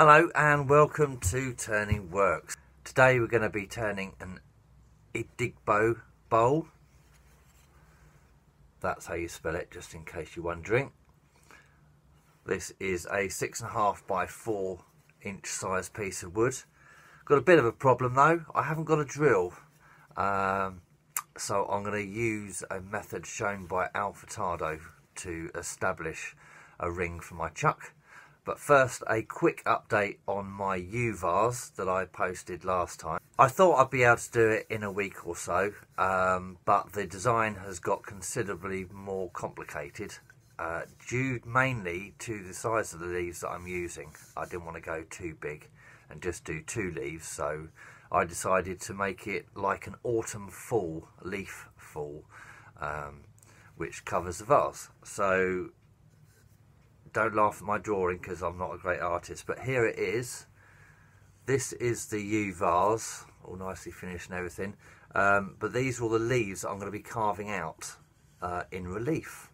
Hello and welcome to Turning Works. Today we're going to be turning an Idigbo bowl. That's how you spell it, just in case you're wondering. This is a 6.5 by 4 inch size piece of wood. Got a bit of a problem though, I haven't got a drill. So I'm going to use a method shown by Furtado to establish a ring for my chuck. But first, a quick update on my U-vase that I posted last time. I thought I'd be able to do it in a week or so, but the design has got considerably more complicated, due mainly to the size of the leaves that I'm using. I didn't want to go too big and just do 2 leaves, so I decided to make it like an autumn fall, leaf fall, which covers the vase. So don't laugh at my drawing because I'm not a great artist, but here it is. This is the U-vase, all nicely finished and everything, but these are all the leaves that I'm going to be carving out in relief.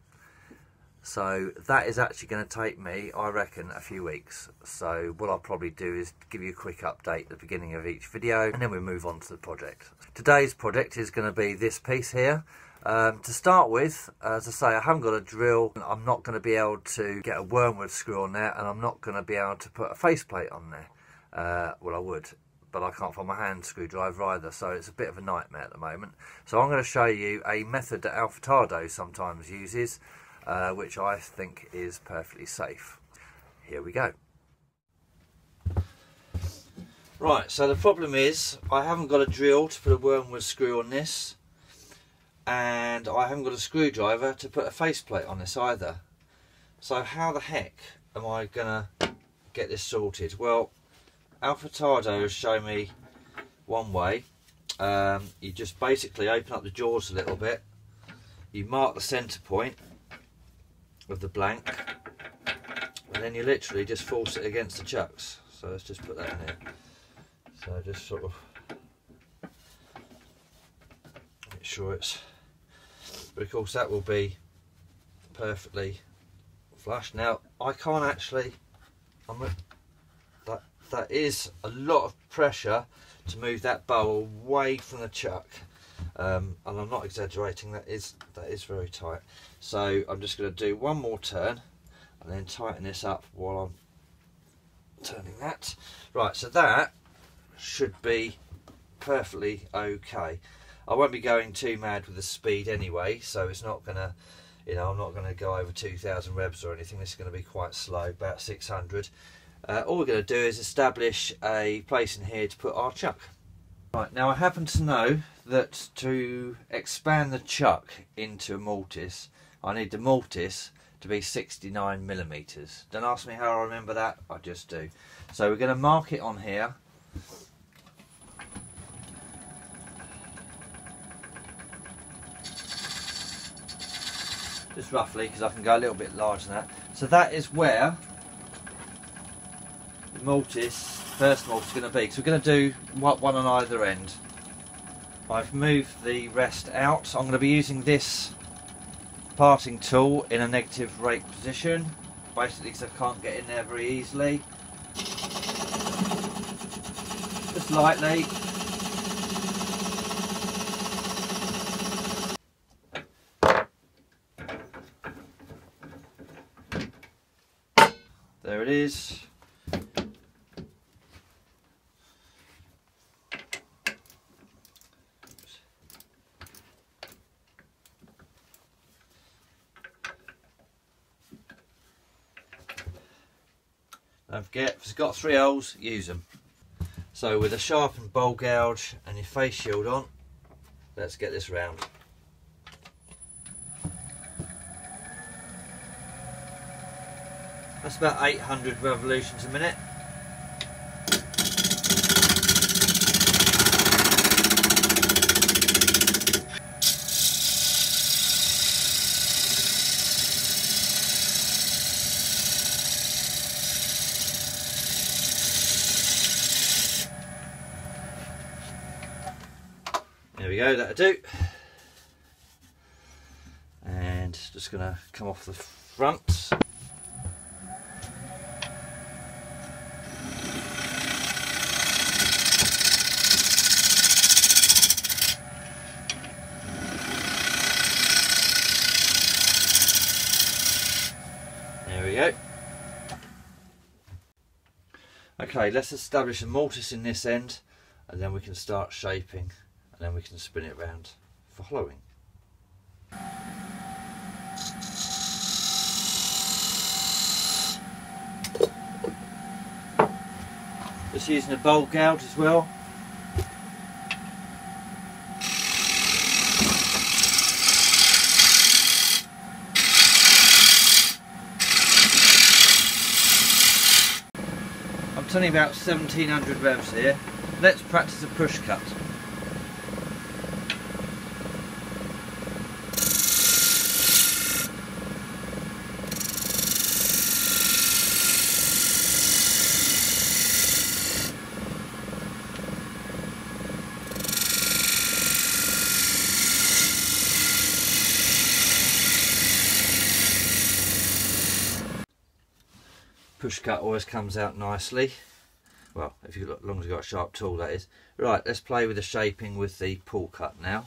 So that is actually going to take me, I reckon, a few weeks. So what I'll probably do is give you a quick update at the beginning of each video, and then we move on to the project. Today's project is going to be this piece here. To start with, as I say, I haven't got a drill. I'm not going to be able to get a wormwood screw on there, and I'm not going to be able to put a faceplate on there. Well, I would, but I can't find my hand screwdriver either, so it's a bit of a nightmare at the moment. So I'm going to show you a method that Furtado sometimes uses, which I think is perfectly safe. Here we go. Right, so the problem is I haven't got a drill to put a wormwood screw on this, and I haven't got a screwdriver to put a faceplate on this either. So how the heck am I gonna get this sorted? Well, Furtado has shown me one way. You just basically open up the jaws a little bit, you mark the centre point of the blank, and then you literally just force it against the chucks. So let's just put that in here. So just sort of make sure it's, but of course that will be perfectly flush. Now I can't actually, that is a lot of pressure to move that bowl away from the chuck, and I'm not exaggerating, that is very tight. So I'm just going to do one more turn and then tighten this up while I'm turning that. Right, so that should be perfectly okay. I won't be going too mad with the speed anyway, so it's not gonna, I'm not gonna go over 2,000 revs or anything. This is going to be quite slow, about 600. All we're going to do is establish a place in here to put our chuck. Right, now I happen to know that to expand the chuck into a mortise, I need the mortise to be 69mm. Don't ask me how I remember that, I just do. So we're going to mark it on here. Just roughly, because I can go a little bit larger than that. So that is where the mortise, first mortise, is going to be. So we're going to do one on either end. I've moved the rest out. I'm going to be using this parting tool in a negative rake position, basically because I can't get in there very easily. Just lightly. There it is. Don't forget, if it's got 3 holes, use them. So with a sharpened bowl gouge and your face shield on, let's get this round. That's about 800 revolutions a minute. There we go, that'll do. And just going to come off the front. Okay, let's establish a mortise in this end, and then we can start shaping, and then we can spin it round for hollowing. Just using a bowl gouge as well. I'm turning about 1700 revs here. Let's practice a push cut. Push cut always comes out nicely. Well, if you look, as long as you've got a sharp tool, that is. Right, let's play with the shaping with the pull cut now.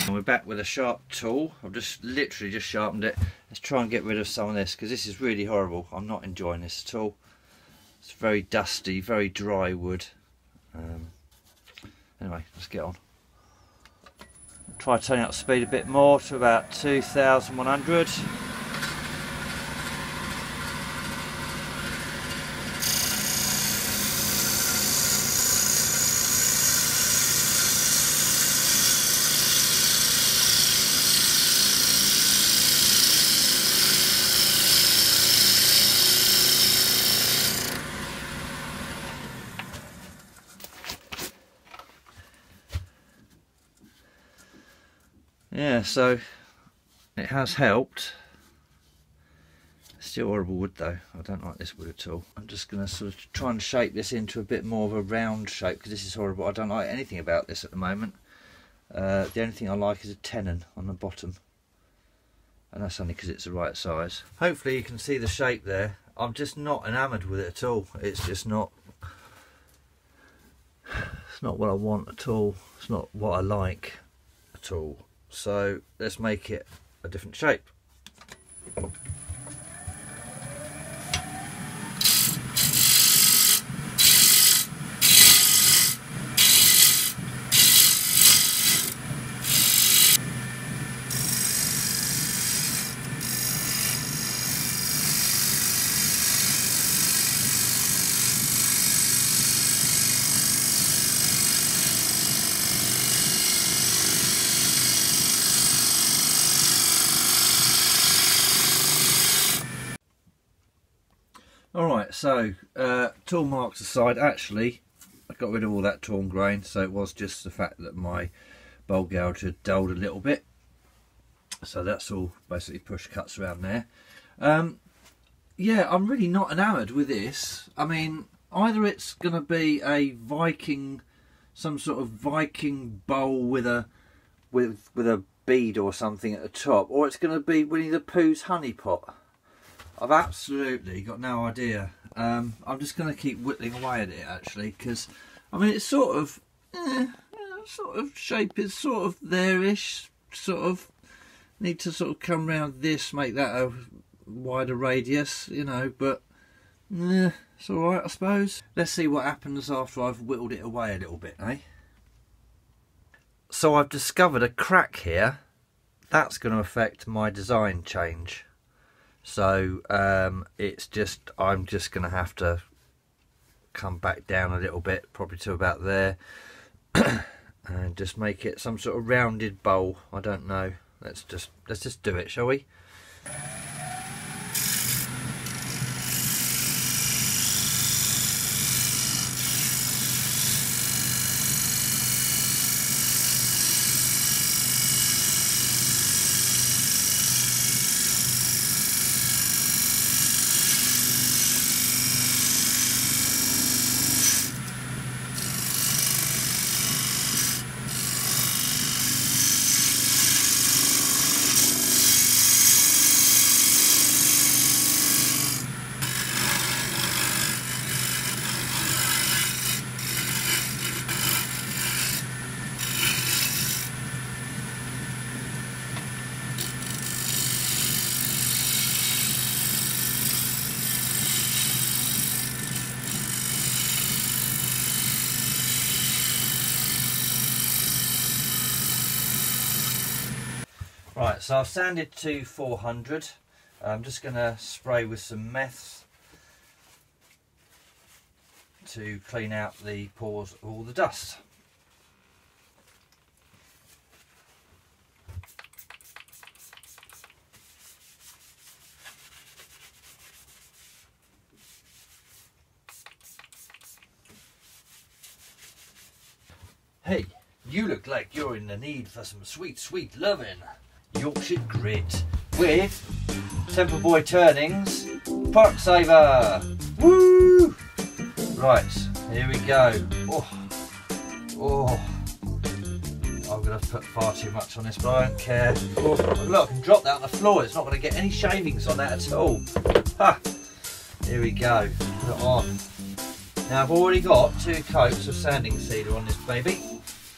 We're back with a sharp tool. I've just literally just sharpened it. Let's try and get rid of some of this, because this is really horrible. I'm not enjoying this at all. It's very dusty, very dry wood. Anyway, let's get on. Try turning up the speed a bit more to about 2100. Yeah, so it has helped. Still horrible wood though. I don't like this wood at all. I'm just going to sort of try and shape this into a bit more of a round shape, because this is horrible. I don't like anything about this at the moment. The only thing I like is a tenon on the bottom, and that's only because it's the right size. Hopefully you can see the shape there. I'm just not enamoured with it at all. It's just not. It's not what I want at all. It's not what I like at all. So let's make it a different shape. Alright, so tool marks aside, actually I got rid of all that torn grain, so it was just the fact that my bowl gouge had dulled a little bit. So that's all basically push cuts around there. Yeah, I'm really not enamoured with this. I mean, either it's going to be a Viking, some sort of Viking bowl with a bead or something at the top, or it's going to be Winnie the Pooh's honey pot. I've absolutely got no idea. I'm just going to keep whittling away at it actually, because I mean it's sort of shape is sort of there-ish. Sort of need to sort of come round this, make that a wider radius, you know. But it's all right, I suppose. Let's see what happens after I've whittled it away a little bit, eh? So I've discovered a crack here. That's going to affect my design change. So it's just, I'm just going to have to come back down a little bit, probably to about there, and just make it some sort of rounded bowl. I don't know. Let's just do it, shall we? Right, so I've sanded to 400. I'm just going to spray with some meths to clean out the pores of all the dust. Hey, you look like you're in the need for some sweet, sweet loving. Yorkshire Grit with Templeboy Turnings Park Saver. Woo! Right, here we go. Oh, I'm going to put far too much on this, but I don't care. Oh, look, I can drop that on the floor. It's not going to get any shavings on that at all. Ha! Here we go. Put it on. Now I've already got 2 coats of sanding sealer on this baby.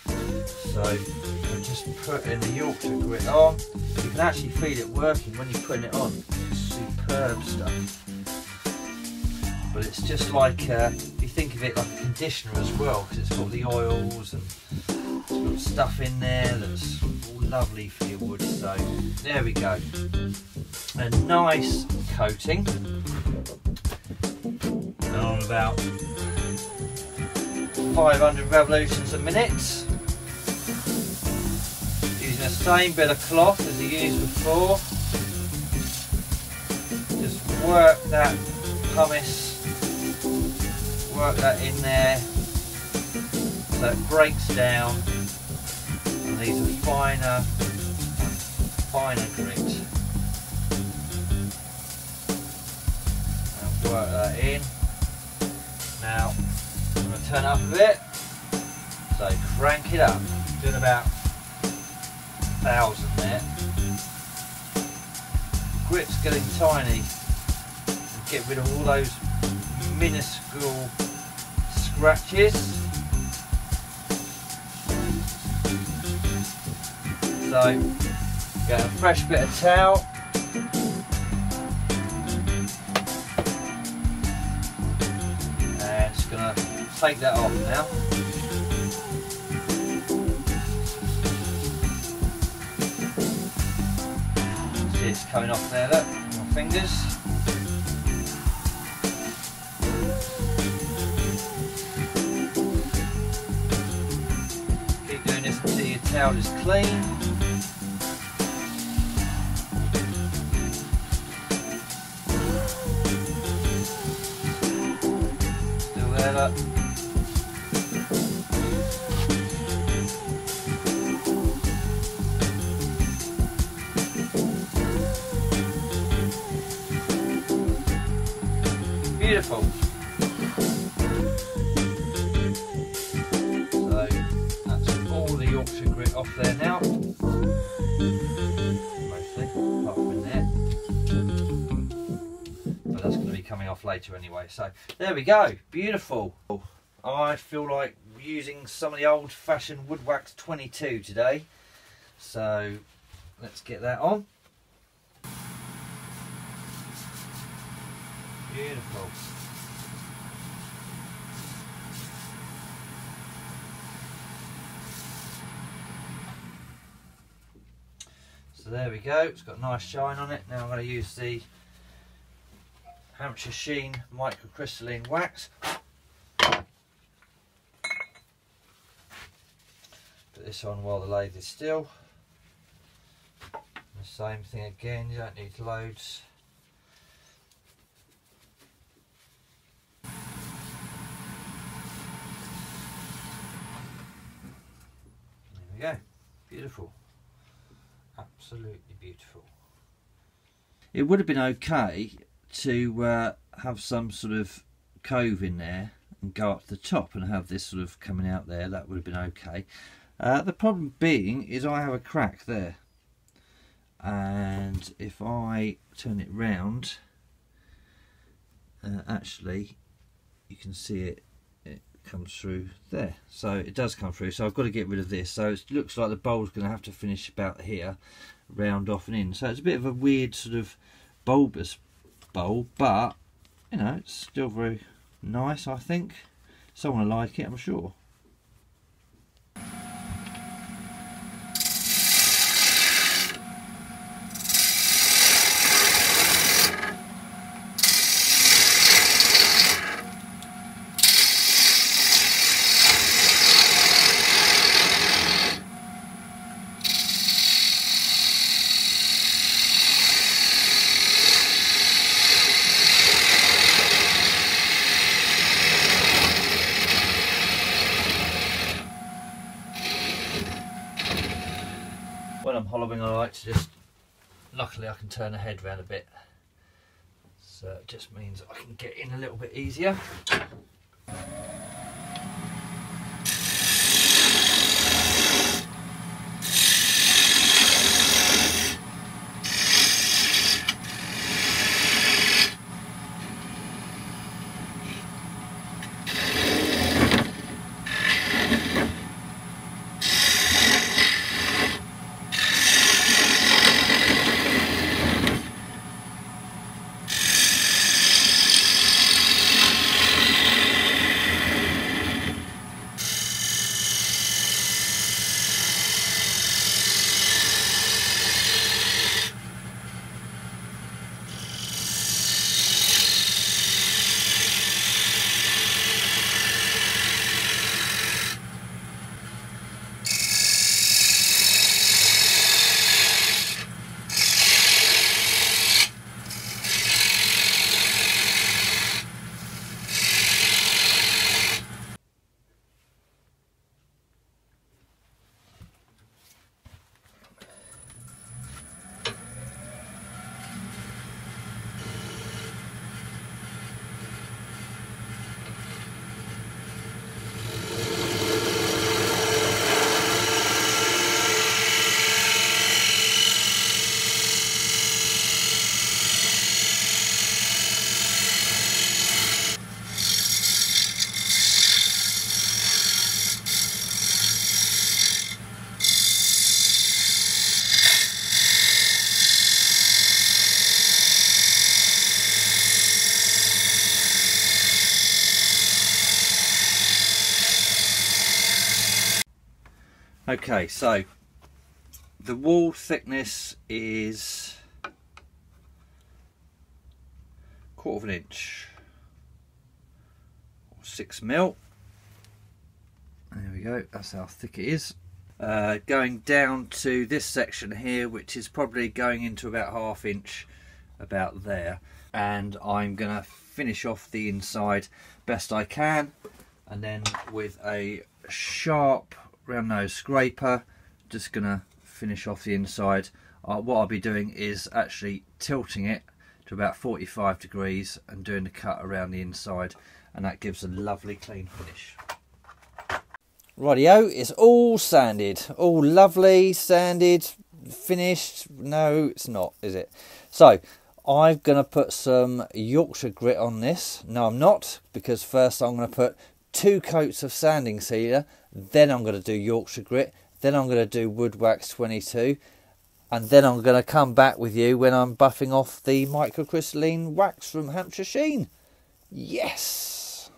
So I'm just putting the Yorkshire Grit on. You can actually feel it working when you're putting it on. It's superb stuff. But it's just like, you think of it like a conditioner as well, because it's got the oils and it's got stuff in there that's all lovely for your wood. So there we go. A nice coating. And on about 500 revolutions a minute. Using the same bit of cloth as you used before. Just work that pumice, work that in there so it breaks down, and these are finer grit. And work that in. Now I'm going to turn it up a bit, so crank it up, doing about 1,000 there. Grit's getting tiny, and get rid of all those minuscule scratches. So get a fresh bit of towel. And just going to take that off now. See it's coming off there, look, with my fingers. Keep doing this until your towel is clean. Still there, look. Beautiful. So that's all the Yorkshire Grit off there now. Mostly, apart from in there. But that's going to be coming off later anyway. So there we go. Beautiful. I feel like using some of the old-fashioned wood wax 22 today. So let's get that on. Beautiful. So there we go, it's got a nice shine on it. Now I'm going to use the Hampshire Sheen microcrystalline wax. Put this on while the lathe is still. The same thing again, you don't need loads. There we go, beautiful, absolutely beautiful. It would have been okay to have some sort of cove in there and go up to the top and have this sort of coming out there. That would have been okay. The problem being is I have a crack there, and if I turn it round, actually you can see it comes through there, so it does come through, so I've got to get rid of this. So it looks like the bowl's going to have to finish about here, round off and in, so it's a bit of a weird sort of bulbous bowl, but you know, it's still very nice. I think someone will like it, I'm sure. when I'm hollowing, I like to just, luckily I can turn the head round a bit, so it just means I can get in a little bit easier. Okay, so the wall thickness is 1/4 inch, or 6mm. There we go, that's how thick it is. Going down to this section here, which is probably going into about 1/2 inch, about there. And I'm going to finish off the inside best I can, and then with a sharp round nose scraper, just gonna finish off the inside. What I'll be doing is actually tilting it to about 45 degrees and doing the cut around the inside, and that gives a lovely clean finish. Rightio, it's all sanded, all lovely sanded, finished. No, it's not, is it? So I'm gonna put some Yorkshire Grit on this. No, I'm not, because first I'm gonna put 2 coats of sanding sealer, then I'm going to do Yorkshire Grit, then I'm going to do Wood Wax 22, and then I'm going to come back with you when I'm buffing off the microcrystalline wax from Hampshire Sheen. Yes!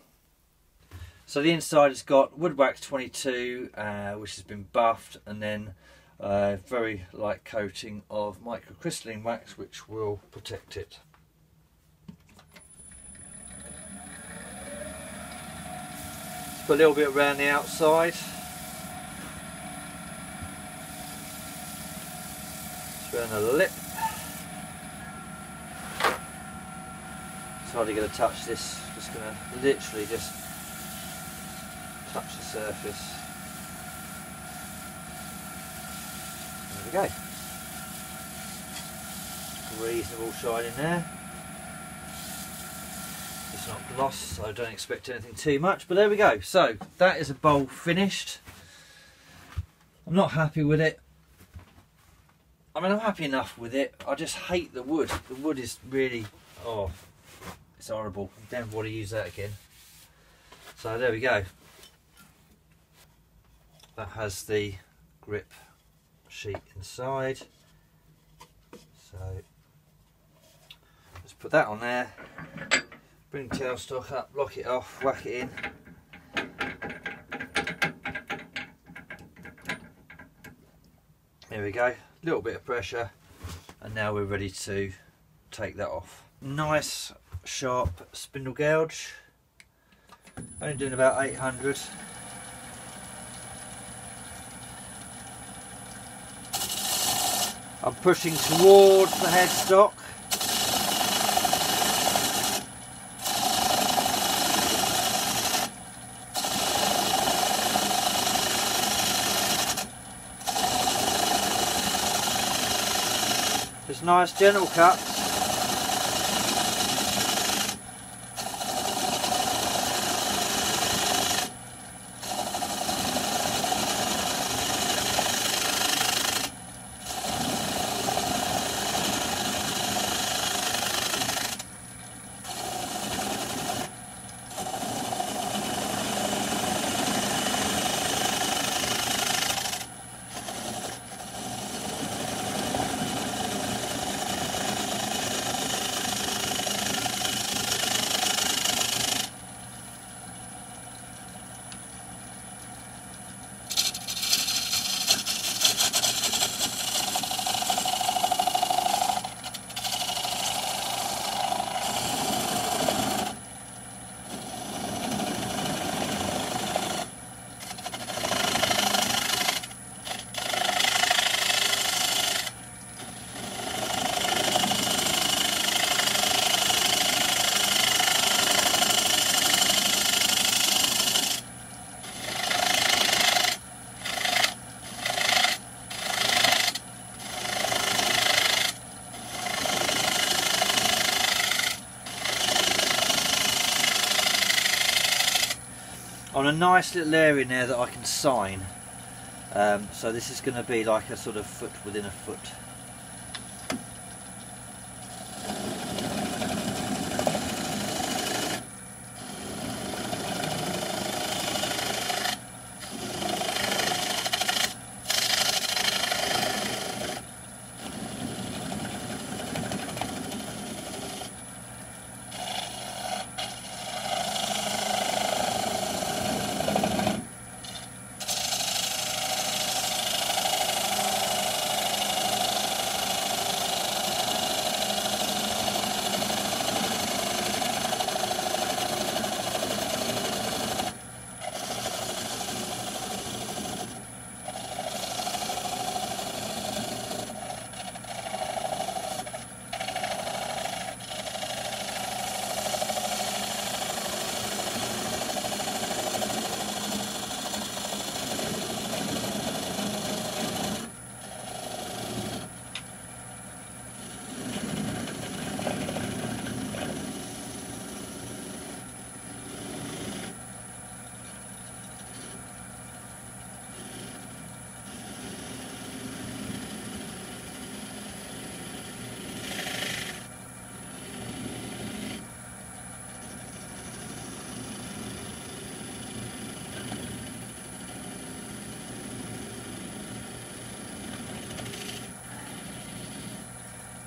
So the inside has got Wood Wax 22, which has been buffed, and then a very light coating of microcrystalline wax, which will protect it. Put a little bit around the outside. Just around the lip. It's hardly going to touch this. Just going to literally just touch the surface. There we go. Reasonable shine in there. It's not gloss, so I don't expect anything too much, but there we go. So that is a bowl finished. I'm not happy with it. I mean, I'm happy enough with it. I just hate the wood. The wood is really, oh, it's horrible. I don't want to use that again. So there we go. That has the grip sheet inside. So let's put that on there. Bring the tailstock up, lock it off, whack it in. There we go, a little bit of pressure, and now we're ready to take that off. Nice sharp spindle gouge, only doing about 800. I'm pushing towards the headstock. Just nice gentle cuts. On a nice little area in there that I can sign. So this is going to be like a sort of foot within a foot.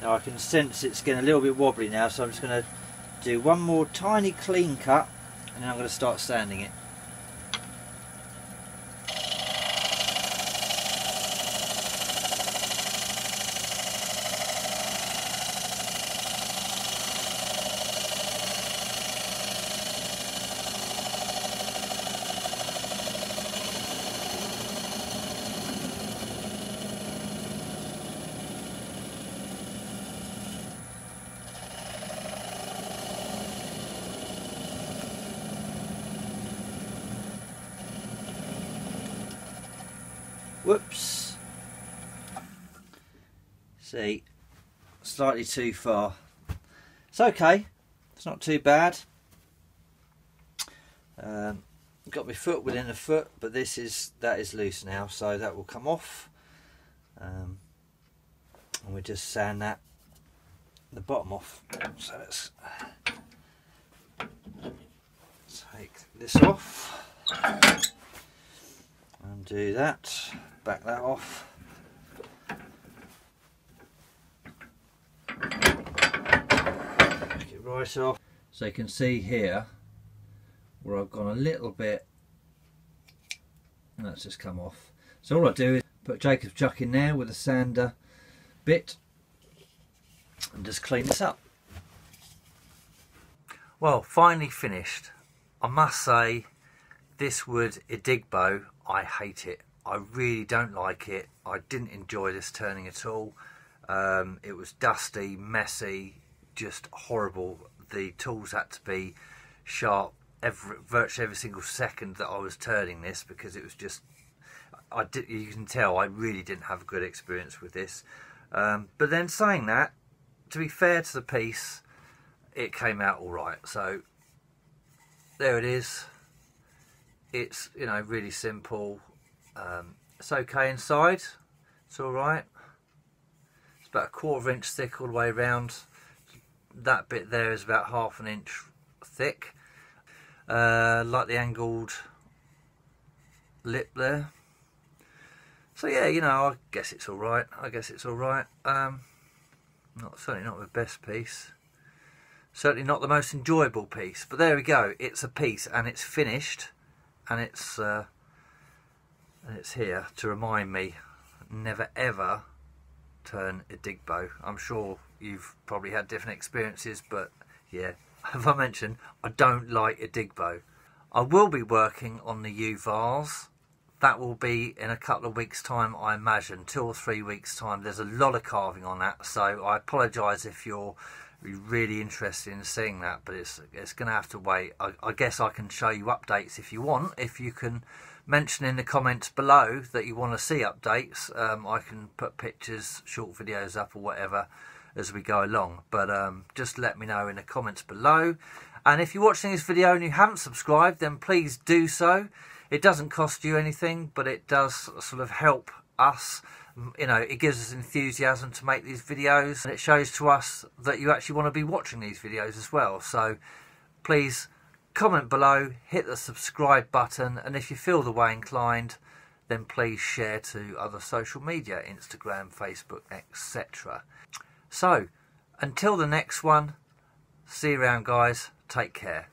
Now I can sense it's getting a little bit wobbly now, so I'm just going to do one more tiny clean cut and then I'm going to start sanding it. Whoops. See, slightly too far. It's okay, it's not too bad. Got my foot within a foot, but that is loose now, so that will come off. And we just sand the bottom off. So let's take this off. Undo that, back that off. Take it right off. So you can see here where I've gone a little bit, and that's just come off. So all I do is put Jacob's chuck in there with a sander bit and just clean this up. Well, finally finished. I must say, this wood Idigbo, I hate it. I really don't like it. I didn't enjoy this turning at all. It was dusty, messy, just horrible. The tools had to be sharp virtually every single second that I was turning this, because it was just, you can tell I really didn't have a good experience with this. But then saying that, to be fair to the piece, it came out all right. So there it is. It's, you know, really simple. It's okay inside. It's all right. It's about 1/4 inch thick all the way around. That bit there is about 1/2 inch thick. Like the angled lip there. So yeah, you know, I guess it's all right. Certainly not the best piece. Certainly not the most enjoyable piece. But there we go. It's a piece, and it's finished, and it's here to remind me never ever turn Idigbo. I'm sure you've probably had different experiences, but yeah, as I mentioned, I don't like Idigbo. I will be working on the U-Vars. That will be in a couple of weeks' time, I imagine, 2 or 3 weeks' time. There's a lot of carving on that, so I apologise if you're really interested in seeing that, but it's going to have to wait. I guess I can show you updates if you want. If you can mention in the comments below that you want to see updates, I can put pictures, short videos up or whatever as we go along. But just let me know in the comments below. And if you're watching this video and you haven't subscribed, then please do so. It doesn't cost you anything, but it does sort of help us. You know, it gives us enthusiasm to make these videos, and it shows to us that you actually want to be watching these videos as well. So please comment below, hit the subscribe button, and if you feel the way inclined, then please share to other social media, Instagram, Facebook, etc. So until the next one, see you around, guys. Take care.